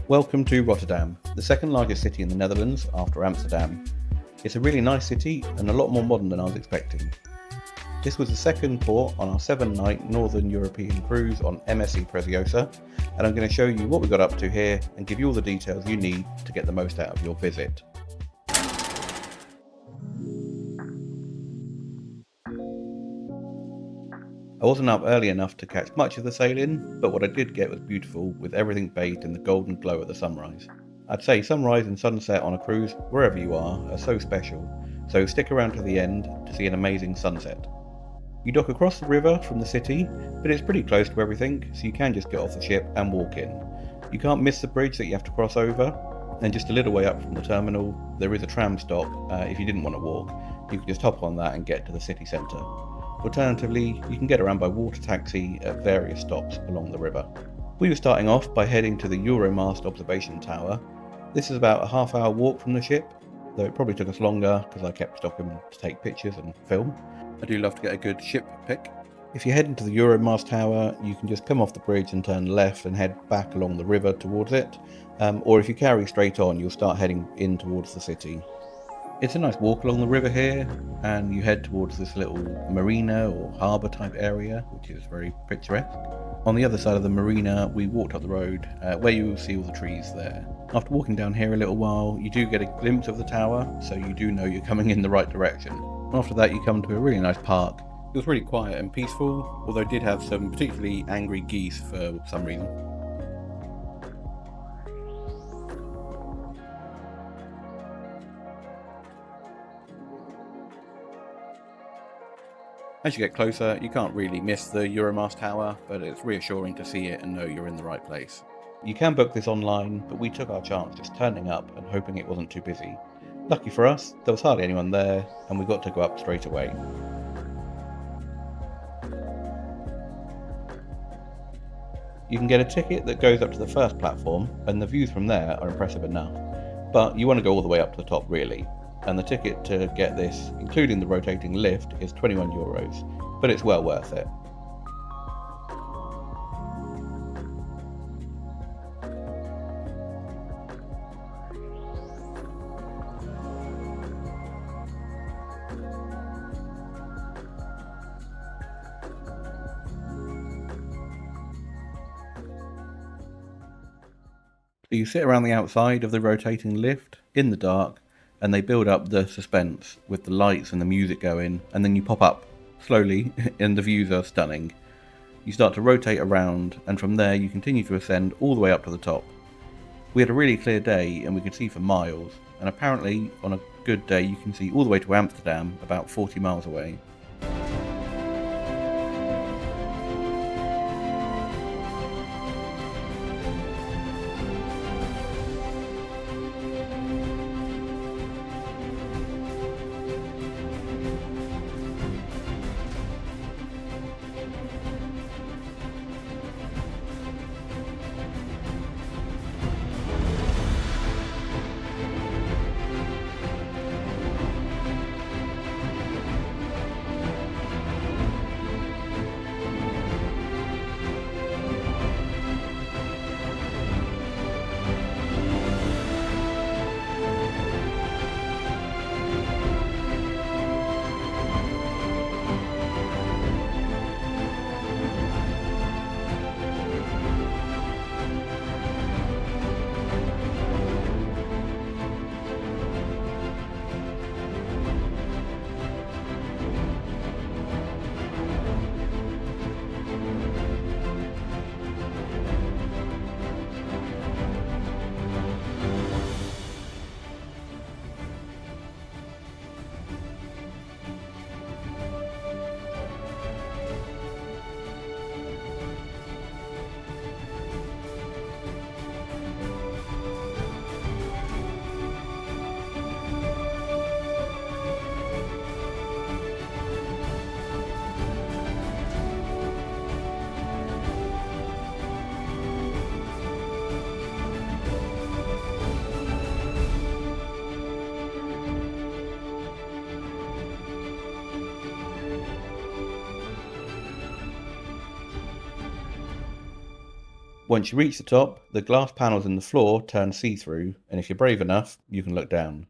Welcome to Rotterdam, the second largest city in the Netherlands after Amsterdam. It's a really nice city and a lot more modern than I was expecting. This was the second port on our 7-night Northern European cruise on MSC Preziosa, and I'm going to show you what we got up to here and give you all the details you need to get the most out of your visit. I wasn't up early enough to catch much of the sailing, but what I did get was beautiful, with everything bathed in the golden glow of the sunrise. I'd say sunrise and sunset on a cruise, wherever you are so special, so stick around to the end to see an amazing sunset. You dock across the river from the city, but it's pretty close to everything, so you can just get off the ship and walk in. You can't miss the bridge that you have to cross over, and just a little way up from the terminal, there is a tram stop. If you didn't want to walk, you can just hop on that and get to the city centre. Alternatively, you can get around by water taxi at various stops along the river. We were starting off by heading to the Euromast observation tower. This is about a half-hour walk from the ship, though it probably took us longer because I kept stopping to take pictures and film. I do love to get a good ship pic. If you head into the Euromast tower, you can just come off the bridge and turn left and head back along the river towards it, or if you carry straight on, you'll start heading in towards the city. It's a nice walk along the river here, and you head towards this little marina or harbour type area, which is very picturesque. On the other side of the marina, we walked up the road, where you will see all the trees there. After walking down here a little while, you do get a glimpse of the tower, so you do know you're coming in the right direction. After that, you come to a really nice park. It was really quiet and peaceful, although it did have some particularly angry geese for some reason. As you get closer, you can't really miss the Euromast tower, but it's reassuring to see it and know you're in the right place. You can book this online, but we took our chance just turning up and hoping it wasn't too busy. Lucky for us, there was hardly anyone there, and we got to go up straight away. You can get a ticket that goes up to the first platform, and the views from there are impressive enough. But you want to go all the way up to the top really. And the ticket to get this, including the rotating lift, is €21, but it's well worth it. So you sit around the outside of the rotating lift, in the dark, and they build up the suspense with the lights and the music going, and then you pop up slowly and the views are stunning. You start to rotate around, and from there you continue to ascend all the way up to the top. We had a really clear day and we could see for miles, and apparently on a good day you can see all the way to Amsterdam, about 40 miles away. Once you reach the top, the glass panels in the floor turn see-through, and if you're brave enough, you can look down.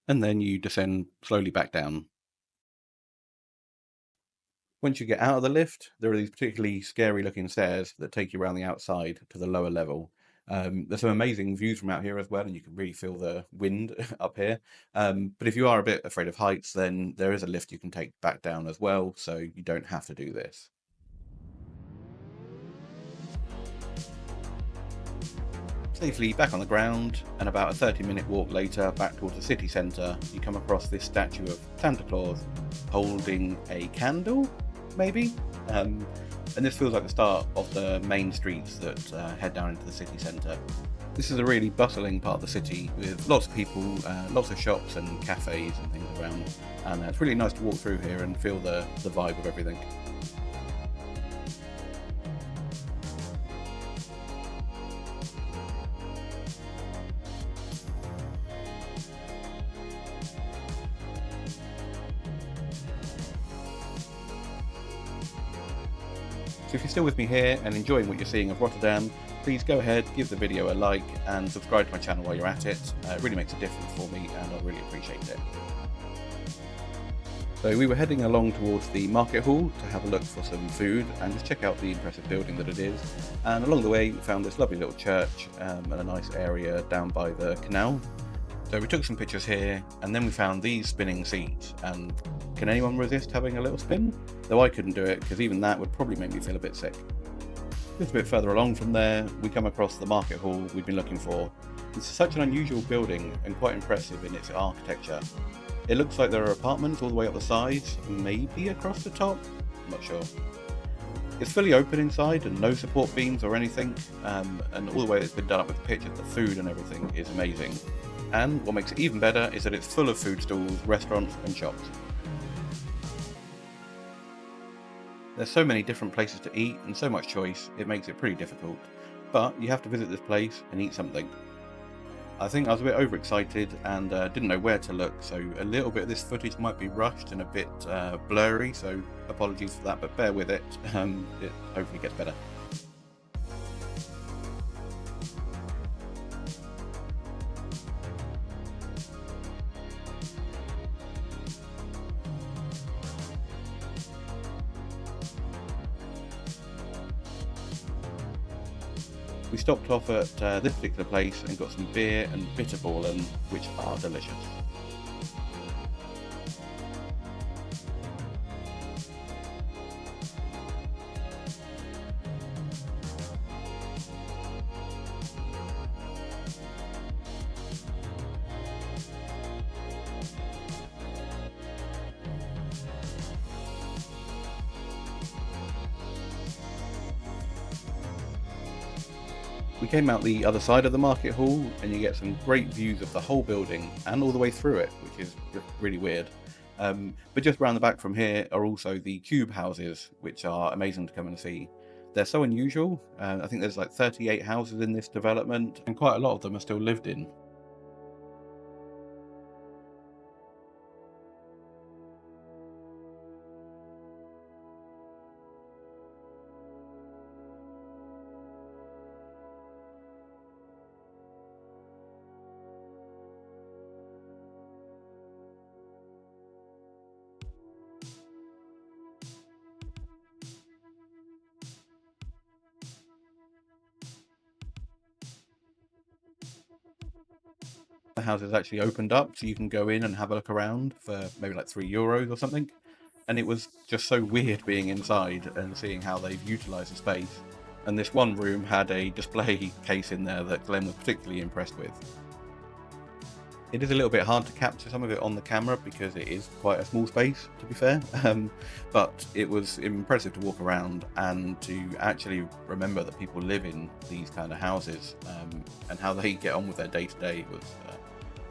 And then you descend slowly back down. Once you get out of the lift, there are these particularly scary looking stairs that take you around the outside to the lower level. There's some amazing views from out here as well, and you can really feel the wind up here. But if you are a bit afraid of heights, then there is a lift you can take back down as well, so you don't have to do this. Safely back on the ground, and about a 30-minute walk later back towards the city centre, you come across this statue of Santa Claus holding a candle, maybe? And this feels like the start of the main streets that head down into the city centre. This is a really bustling part of the city with lots of people, lots of shops and cafes and things around, and it's really nice to walk through here and feel the vibe of everything. So if you're still with me here and enjoying what you're seeing of Rotterdam, please go ahead, give the video a like and subscribe to my channel while you're at it. It really makes a difference for me and I really appreciate it. So we were heading along towards the market hall to have a look for some food and just check out the impressive building that it is. And along the way we found this lovely little church and a nice area down by the canal. So we took some pictures here and then we found these spinning seats, and can anyone resist having a little spin? Though I couldn't do it because even that would probably make me feel a bit sick. Just a bit further along from there we come across the market hall we've been looking for. It's such an unusual building and quite impressive in its architecture. It looks like there are apartments all the way up the sides, maybe across the top, I'm not sure. It's fully open inside and no support beams or anything, and all the way it's been done up with the pictures, the food and everything is amazing. And what makes it even better is that it's full of food stalls, restaurants and shops. There's so many different places to eat and so much choice, it makes it pretty difficult. But you have to visit this place and eat something. I think I was a bit overexcited and didn't know where to look, so a little bit of this footage might be rushed and a bit blurry, so apologies for that, but bear with it, it hopefully gets better. We stopped off at this particular place and got some beer and bitterballen, which are delicious. We came out the other side of the market hall and you get some great views of the whole building and all the way through it, which is really weird. But just around the back from here are also the cube houses, which are amazing to come and see. They're so unusual. I think there's like 38 houses in this development and quite a lot of them are still lived in. The house is actually opened up so you can go in and have a look around for maybe like €3 or something, and it was just so weird being inside and seeing how they've utilised the space. And this one room had a display case in there that Glenn was particularly impressed with. It is a little bit hard to capture some of it on the camera because it is quite a small space, to be fair, but it was impressive to walk around and to actually remember that people live in these kind of houses, and how they get on with their day-to-day was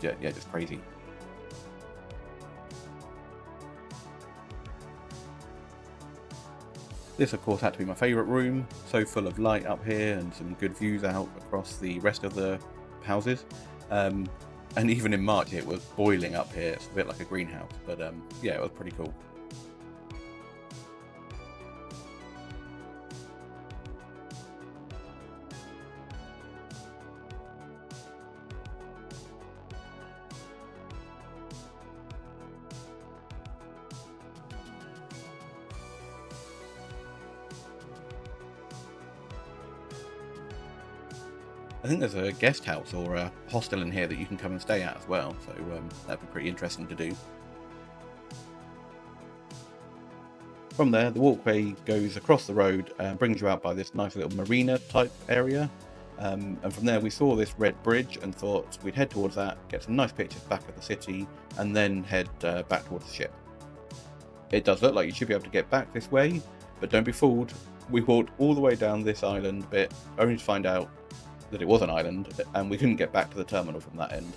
yeah, just crazy. This of course had to be my favourite room, so full of light up here and some good views out across the rest of the houses. And even in March it was boiling up here, it's a bit like a greenhouse, but yeah, it was pretty cool. I think there's a guest house or a hostel in here that you can come and stay at as well, so that'd be pretty interesting to do. From there, the walkway goes across the road and brings you out by this nice little marina type area. And from there we saw this red bridge and thought we'd head towards that, get some nice pictures back of the city, and then head back towards the ship. It does look like you should be able to get back this way, but don't be fooled. We walked all the way down this island bit, only to find out that it was an island, and we couldn't get back to the terminal from that end.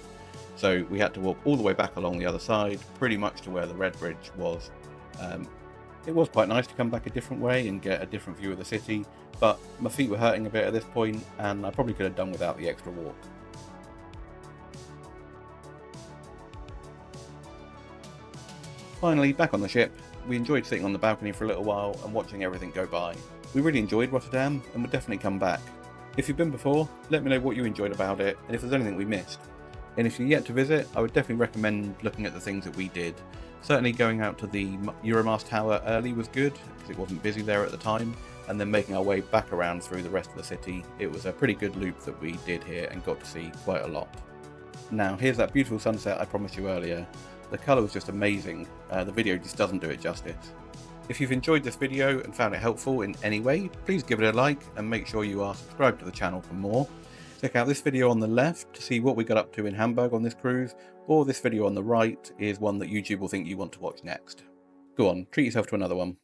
So we had to walk all the way back along the other side, pretty much to where the red bridge was. It was quite nice to come back a different way and get a different view of the city, but my feet were hurting a bit at this point, and I probably could have done without the extra walk. Finally, back on the ship, we enjoyed sitting on the balcony for a little while and watching everything go by. We really enjoyed Rotterdam and would definitely come back. If you've been before, let me know what you enjoyed about it and if there's anything we missed. And if you're yet to visit, I would definitely recommend looking at the things that we did. Certainly going out to the Euromast tower early was good, because it wasn't busy there at the time, and then making our way back around through the rest of the city. It was a pretty good loop that we did here and got to see quite a lot. Now here's that beautiful sunset I promised you earlier. The colour was just amazing, the video just doesn't do it justice. If you've enjoyed this video and found it helpful in any way, please give it a like and make sure you are subscribed to the channel for more. Check out this video on the left to see what we got up to in Hamburg on this cruise, or this video on the right is one that YouTube will think you want to watch next. Go on, treat yourself to another one.